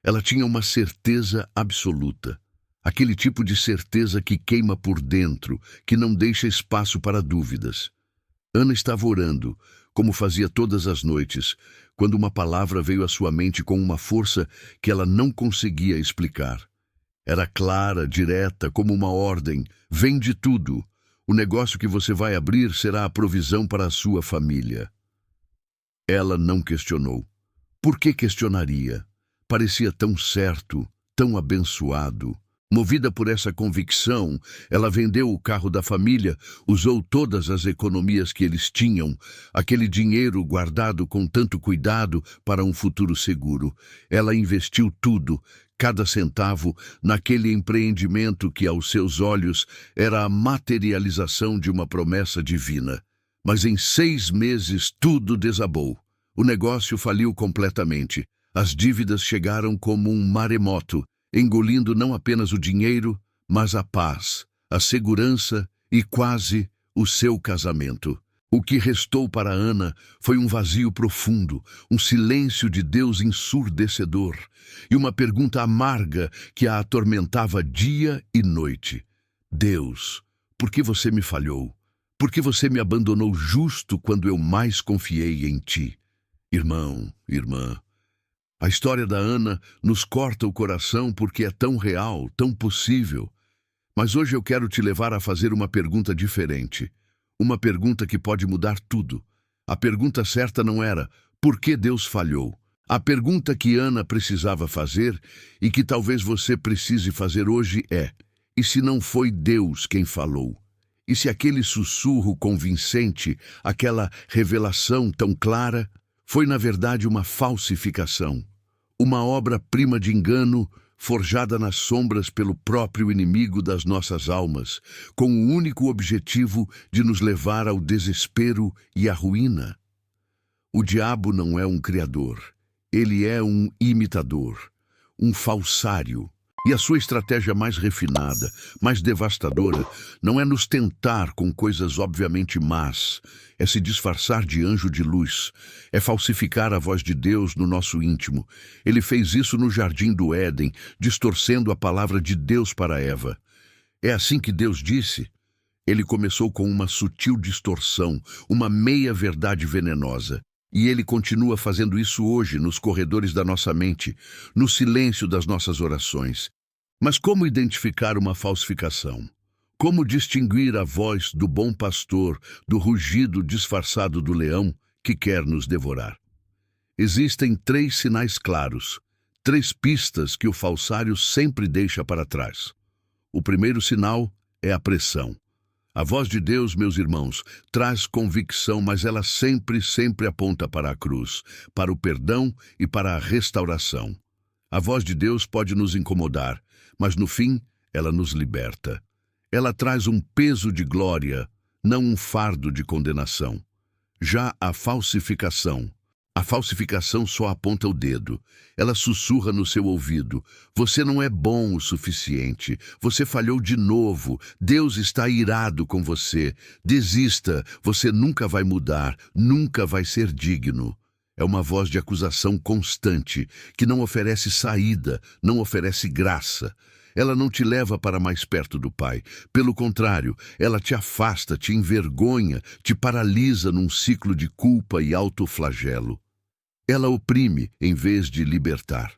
Ela tinha uma certeza absoluta. Aquele tipo de certeza que queima por dentro, que não deixa espaço para dúvidas. Ana estava orando, como fazia todas as noites, quando uma palavra veio à sua mente com uma força que ela não conseguia explicar. Era clara, direta, como uma ordem: vende tudo. O negócio que você vai abrir será a provisão para a sua família. Ela não questionou. Por que questionaria? Parecia tão certo, tão abençoado. Movida por essa convicção, ela vendeu o carro da família, usou todas as economias que eles tinham, aquele dinheiro guardado com tanto cuidado para um futuro seguro. Ela investiu tudo, cada centavo, naquele empreendimento que, aos seus olhos, era a materialização de uma promessa divina. Mas em 6 meses tudo desabou. O negócio faliu completamente. As dívidas chegaram como um maremoto, engolindo não apenas o dinheiro, mas a paz, a segurança e quase o seu casamento. O que restou para Ana foi um vazio profundo, um silêncio de Deus ensurdecedor e uma pergunta amarga que a atormentava dia e noite. Deus, por que você me falhou? Por que você me abandonou justo quando eu mais confiei em ti? Irmão, irmã, a história da Ana nos corta o coração porque é tão real, tão possível. Mas hoje eu quero te levar a fazer uma pergunta diferente. Uma pergunta que pode mudar tudo. A pergunta certa não era: por que Deus falhou? A pergunta que Ana precisava fazer e que talvez você precise fazer hoje é: e se não foi Deus quem falou? E se aquele sussurro convincente, aquela revelação tão clara, foi na verdade uma falsificação, uma obra-prima de engano forjada nas sombras pelo próprio inimigo das nossas almas, com o único objetivo de nos levar ao desespero e à ruína? O diabo não é um criador, ele é um imitador, um falsário. E a sua estratégia mais refinada, mais devastadora, não é nos tentar com coisas obviamente más, é se disfarçar de anjo de luz, é falsificar a voz de Deus no nosso íntimo. Ele fez isso no jardim do Éden, distorcendo a palavra de Deus para Eva. É assim que Deus disse. Ele começou com uma sutil distorção, uma meia-verdade venenosa. E ele continua fazendo isso hoje nos corredores da nossa mente, no silêncio das nossas orações. Mas como identificar uma falsificação? Como distinguir a voz do bom pastor do rugido disfarçado do leão que quer nos devorar? Existem 3 sinais claros, 3 pistas que o falsário sempre deixa para trás. O primeiro sinal é a pressão. A voz de Deus, meus irmãos, traz convicção, mas ela sempre aponta para a cruz, para o perdão e para a restauração. A voz de Deus pode nos incomodar, mas no fim, ela nos liberta. Ela traz um peso de glória, não um fardo de condenação. Já a falsificação só aponta o dedo. Ela sussurra no seu ouvido: você não é bom o suficiente, você falhou de novo, Deus está irado com você, desista, você nunca vai mudar, nunca vai ser digno. É uma voz de acusação constante, que não oferece saída, não oferece graça. Ela não te leva para mais perto do Pai. Pelo contrário, ela te afasta, te envergonha, te paralisa num ciclo de culpa e autoflagelo. Ela oprime em vez de libertar.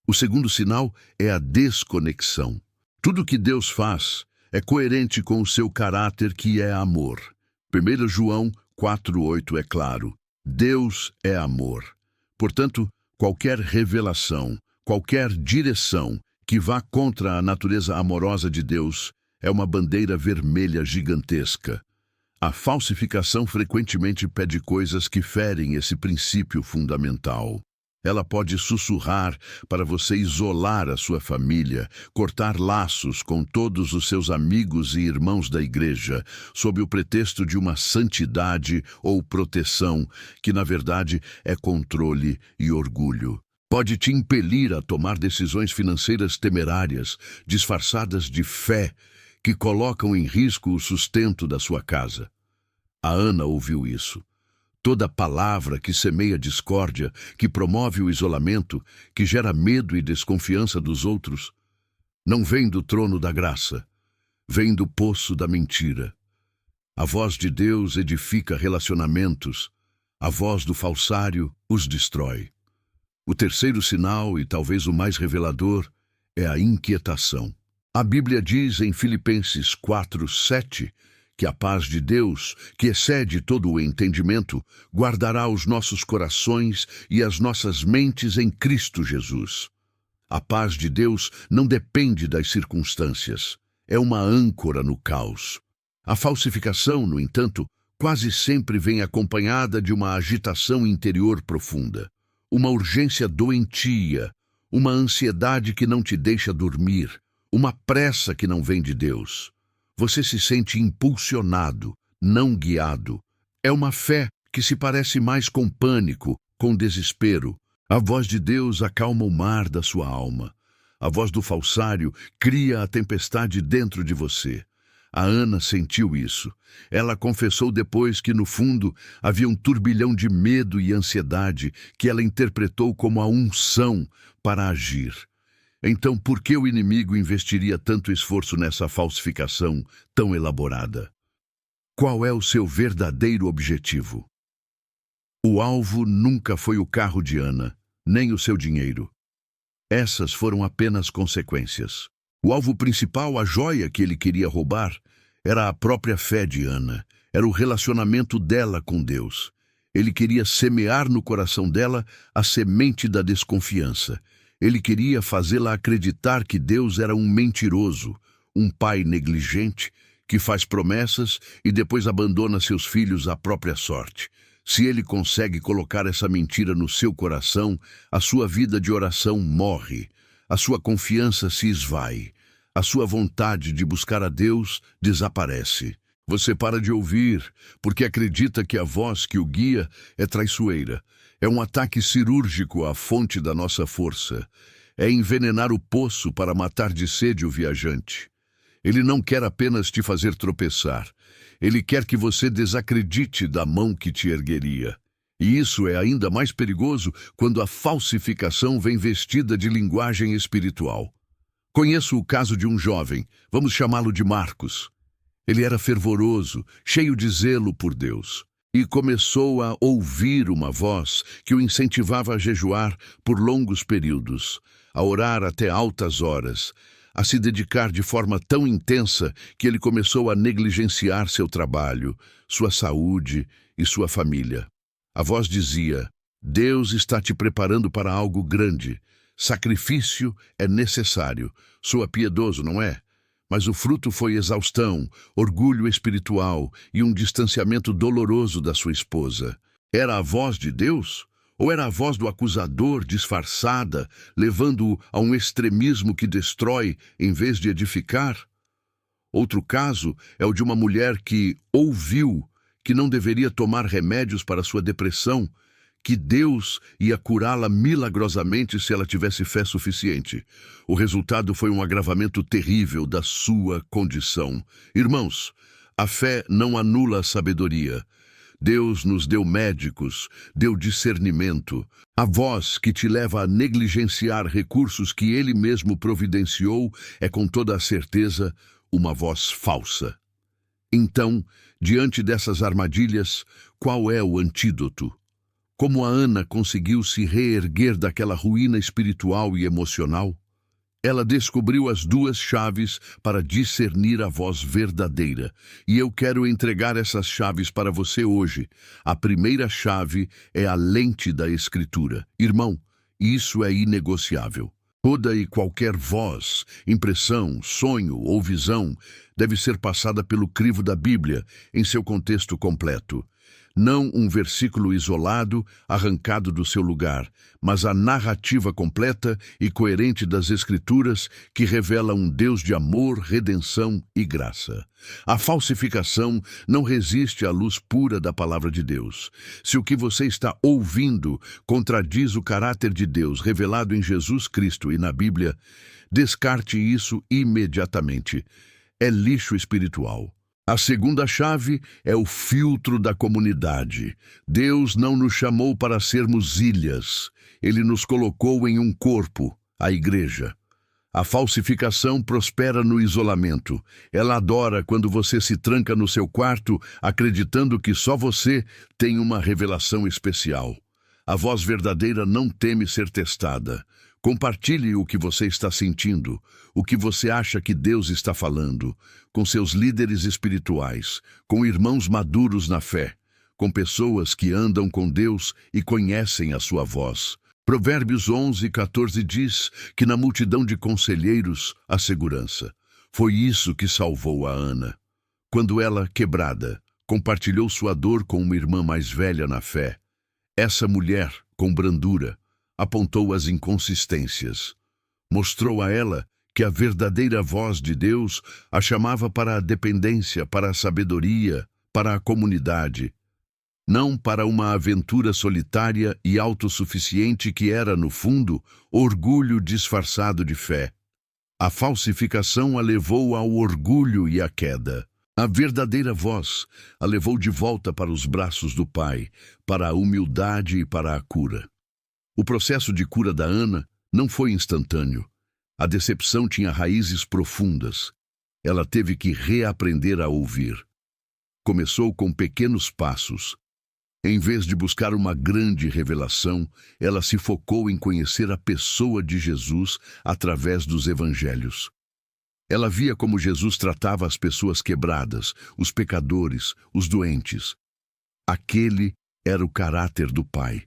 O segundo sinal é a desconexão. Tudo que Deus faz é coerente com o seu caráter, que é amor. 1 João 4:8 é claro: Deus é amor. Portanto, qualquer revelação, qualquer direção que vá contra a natureza amorosa de Deus é uma bandeira vermelha gigantesca. A falsificação frequentemente pede coisas que ferem esse princípio fundamental. Ela pode sussurrar para você isolar a sua família, cortar laços com todos os seus amigos e irmãos da igreja, sob o pretexto de uma santidade ou proteção, que na verdade é controle e orgulho. Pode te impelir a tomar decisões financeiras temerárias, disfarçadas de fé, que colocam em risco o sustento da sua casa. A Ana ouviu isso. Toda palavra que semeia discórdia, que promove o isolamento, que gera medo e desconfiança dos outros, não vem do trono da graça, vem do poço da mentira. A voz de Deus edifica relacionamentos, a voz do falsário os destrói. O terceiro sinal, e talvez o mais revelador, é a inquietação. A Bíblia diz em Filipenses 4:7 que a paz de Deus, que excede todo o entendimento, guardará os nossos corações e as nossas mentes em Cristo Jesus. A paz de Deus não depende das circunstâncias, é uma âncora no caos. A falsificação, no entanto, quase sempre vem acompanhada de uma agitação interior profunda, uma urgência doentia, uma ansiedade que não te deixa dormir, uma pressa que não vem de Deus. Você se sente impulsionado, não guiado. É uma fé que se parece mais com pânico, com desespero. A voz de Deus acalma o mar da sua alma. A voz do falsário cria a tempestade dentro de você. A Ana sentiu isso. Ela confessou depois que, no fundo, havia um turbilhão de medo e ansiedade que ela interpretou como a unção para agir. Então, por que o inimigo investiria tanto esforço nessa falsificação tão elaborada? Qual é o seu verdadeiro objetivo? O alvo nunca foi o carro de Ana, nem o seu dinheiro. Essas foram apenas consequências. O alvo principal, a joia que ele queria roubar, era a própria fé de Ana, era o relacionamento dela com Deus. Ele queria semear no coração dela a semente da desconfiança. Ele queria fazê-la acreditar que Deus era um mentiroso, um pai negligente, que faz promessas e depois abandona seus filhos à própria sorte. Se ele consegue colocar essa mentira no seu coração, a sua vida de oração morre, a sua confiança se esvai, a sua vontade de buscar a Deus desaparece. Você para de ouvir, porque acredita que a voz que o guia é traiçoeira. É um ataque cirúrgico à fonte da nossa força. É envenenar o poço para matar de sede o viajante. Ele não quer apenas te fazer tropeçar. Ele quer que você desacredite da mão que te ergueria. E isso é ainda mais perigoso quando a falsificação vem vestida de linguagem espiritual. Conheço o caso de um jovem, vamos chamá-lo de Marcos. Ele era fervoroso, cheio de zelo por Deus, e começou a ouvir uma voz que o incentivava a jejuar por longos períodos, a orar até altas horas, a se dedicar de forma tão intensa que ele começou a negligenciar seu trabalho, sua saúde e sua família. A voz dizia: Deus está te preparando para algo grande. Sacrifício é necessário. Soa piedoso, não é? Mas o fruto foi exaustão, orgulho espiritual e um distanciamento doloroso da sua esposa. Era a voz de Deus? Ou era a voz do acusador disfarçada, levando-o a um extremismo que destrói em vez de edificar? Outro caso é o de uma mulher que ouviu que não deveria tomar remédios para sua depressão, que Deus ia curá-la milagrosamente se ela tivesse fé suficiente. O resultado foi um agravamento terrível da sua condição. Irmãos, a fé não anula a sabedoria. Deus nos deu médicos, deu discernimento. A voz que te leva a negligenciar recursos que Ele mesmo providenciou é com toda a certeza uma voz falsa. Então, diante dessas armadilhas, qual é o antídoto? Como a Ana conseguiu se reerguer daquela ruína espiritual e emocional? Ela descobriu as duas chaves para discernir a voz verdadeira. E eu quero entregar essas chaves para você hoje. A primeira chave é a lente da Escritura. Irmão, isso é inegociável. Toda e qualquer voz, impressão, sonho ou visão deve ser passada pelo crivo da Bíblia em seu contexto completo. Não um versículo isolado, arrancado do seu lugar, mas a narrativa completa e coerente das Escrituras que revela um Deus de amor, redenção e graça. A falsificação não resiste à luz pura da palavra de Deus. Se o que você está ouvindo contradiz o caráter de Deus revelado em Jesus Cristo e na Bíblia, descarte isso imediatamente. É lixo espiritual. A segunda chave é o filtro da comunidade. Deus não nos chamou para sermos ilhas. Ele nos colocou em um corpo, a igreja. A falsificação prospera no isolamento. Ela adora quando você se tranca no seu quarto, acreditando que só você tem uma revelação especial. A voz verdadeira não teme ser testada. Compartilhe o que você está sentindo, o que você acha que Deus está falando, com seus líderes espirituais, com irmãos maduros na fé, com pessoas que andam com Deus e conhecem a sua voz. Provérbios 11:14 diz que na multidão de conselheiros há segurança. Foi isso que salvou a Ana. Quando ela, quebrada, compartilhou sua dor com uma irmã mais velha na fé, essa mulher, com brandura, apontou as inconsistências. Mostrou a ela que a verdadeira voz de Deus a chamava para a dependência, para a sabedoria, para a comunidade, não para uma aventura solitária e autossuficiente que era, no fundo, orgulho disfarçado de fé. A falsificação a levou ao orgulho e à queda. A verdadeira voz a levou de volta para os braços do Pai, para a humildade e para a cura. O processo de cura da Ana não foi instantâneo. A decepção tinha raízes profundas. Ela teve que reaprender a ouvir. Começou com pequenos passos. Em vez de buscar uma grande revelação, ela se focou em conhecer a pessoa de Jesus através dos evangelhos. Ela via como Jesus tratava as pessoas quebradas, os pecadores, os doentes. Aquele era o caráter do Pai.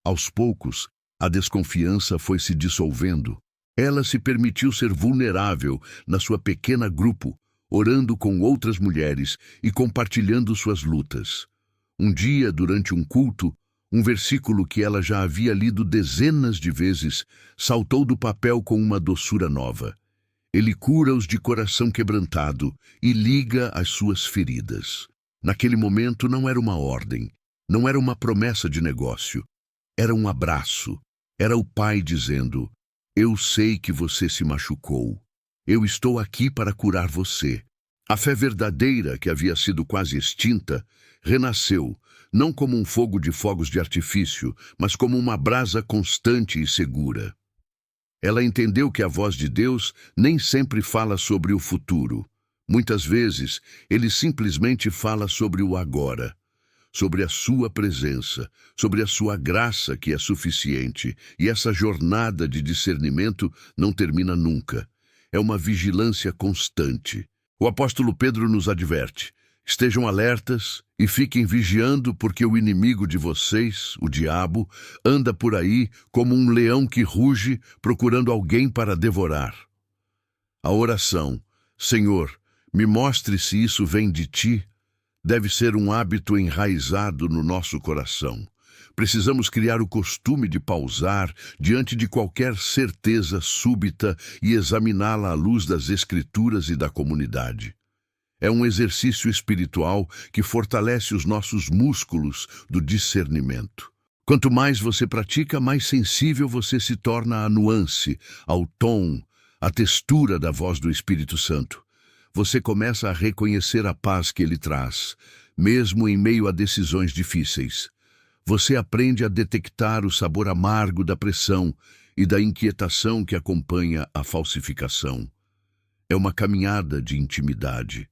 Aos poucos, a desconfiança foi se dissolvendo. Ela se permitiu ser vulnerável na sua pequena grupo, orando com outras mulheres e compartilhando suas lutas. Um dia, durante um culto, um versículo que ela já havia lido dezenas de vezes saltou do papel com uma doçura nova. Ele cura os de coração quebrantado e liga as suas feridas. Naquele momento não era uma ordem, não era uma promessa de negócio. Era um abraço. Era o Pai dizendo: eu sei que você se machucou. Eu estou aqui para curar você. A fé verdadeira, que havia sido quase extinta, renasceu, não como um fogo de fogos de artifício, mas como uma brasa constante e segura. Ela entendeu que a voz de Deus nem sempre fala sobre o futuro. Muitas vezes, ele simplesmente fala sobre o agora. Sobre a sua presença, sobre a sua graça que é suficiente, e essa jornada de discernimento não termina nunca. É uma vigilância constante. O apóstolo Pedro nos adverte: estejam alertas e fiquem vigiando, porque o inimigo de vocês, o diabo, anda por aí como um leão que ruge, procurando alguém para devorar. A oração: Senhor, me mostre se isso vem de ti, deve ser um hábito enraizado no nosso coração. Precisamos criar o costume de pausar diante de qualquer certeza súbita e examiná-la à luz das Escrituras e da comunidade. É um exercício espiritual que fortalece os nossos músculos do discernimento. Quanto mais você pratica, mais sensível você se torna à nuance, ao tom, à textura da voz do Espírito Santo. Você começa a reconhecer a paz que ele traz, mesmo em meio a decisões difíceis. Você aprende a detectar o sabor amargo da pressão e da inquietação que acompanha a falsificação. É uma caminhada de intimidade.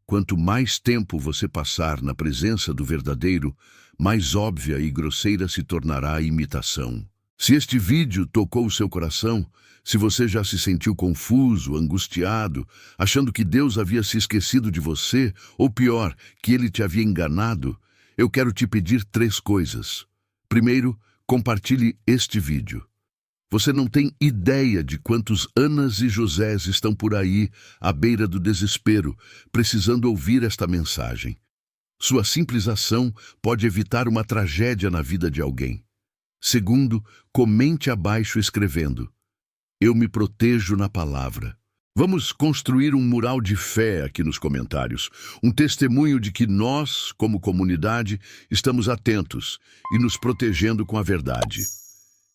Quanto mais tempo você passar na presença do verdadeiro, mais óbvia e grosseira se tornará a imitação. Se este vídeo tocou o seu coração, se você já se sentiu confuso, angustiado, achando que Deus havia se esquecido de você, ou pior, que ele te havia enganado, eu quero te pedir 3 coisas. Primeiro, compartilhe este vídeo. Você não tem ideia de quantos Anas e Josés estão por aí, à beira do desespero, precisando ouvir esta mensagem. Sua simples ação pode evitar uma tragédia na vida de alguém. Segundo, comente abaixo escrevendo: eu me protejo na palavra. Vamos construir um mural de fé aqui nos comentários, um testemunho de que nós, como comunidade, estamos atentos e nos protegendo com a verdade.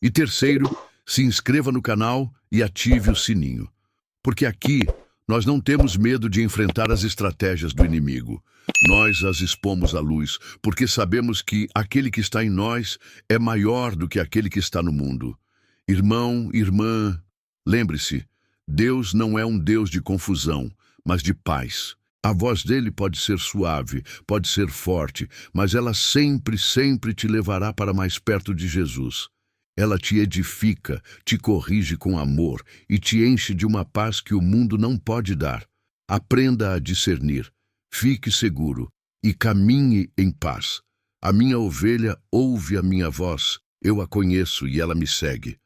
E terceiro, se inscreva no canal e ative o sininho, porque aqui Nós não temos medo de enfrentar as estratégias do inimigo. Nós as expomos à luz, porque sabemos que aquele que está em nós é maior do que aquele que está no mundo. Irmão, irmã, lembre-se, Deus não é um Deus de confusão, mas de paz. A voz dele pode ser suave, pode ser forte, mas ela sempre, sempre te levará para mais perto de Jesus. Ela te edifica, te corrige com amor e te enche de uma paz que o mundo não pode dar. Aprenda a discernir, fique seguro e caminhe em paz. A minha ovelha ouve a minha voz, eu a conheço e ela me segue.